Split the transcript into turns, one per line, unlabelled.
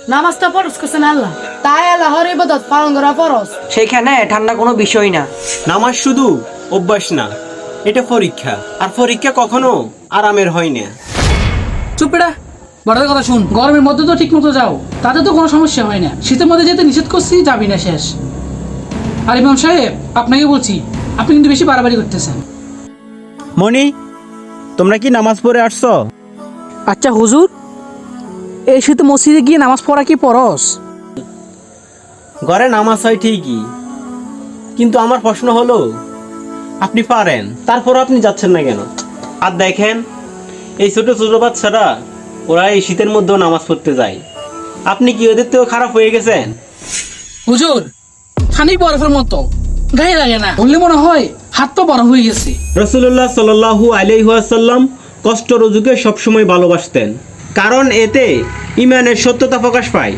নামাজটা ফরজ করছেন আল্লাহ, তাই আল্লাহর ইবাদত পালন করা ফরজ।
সেইখানে ঠান্ডা কোনো বিষয় না।
নামাজ শুধু অভ্যাস না, এটা পরীক্ষা, আর পরীক্ষা কখনো আরামের হয় না।
চুপ বেটা, বড়দের কথা শুন। গরমের মধ্যে তো ঠিক মতো যাও, তাতে তো কোনো সমস্যা হয় না। শীতের মধ্যে যেতে নিষেধ করছি, যাবি না শেষ। আর ইমাম সাহেব, আপনাকে বলছি, আপনি কিন্তু বেশি বাড়াবাড়ি করতেছেন।
মনি, তোমরা কি নামাজ পড়ে আসছো?
আচ্ছা হুজুর, এই শীতে মসজিদে গিয়ে নামাজ পড়া কি ফরজ?
ঘরে নামাজ হয় ঠিকই, কিন্তু আমার প্রশ্ন হলো, আপনি পারেন, তারপর আপনি যাচ্ছেন না কেন? আর দেখেন, এই ছোট ছোট বাচ্চারা, ওরা এই শীতের মধ্যেও নামাজ পড়তে যায়। আপনি কি ওদের থেকেও খারাপ হয়ে গেছেন?
হুজুর, খানিক বরফের মতো গায়ে লাগে না, বললে মনে হয় হাত তো বড় হয়ে গেছে।
রাসূলুল্লাহ সাল্লাল্লাহু আলাইহি ওয়াসাল্লাম কষ্ট রোজুকে সবসময় ভালোবাসতেন, কারণ এতে ঈমানের সত্যতা প্রকাশ পায়।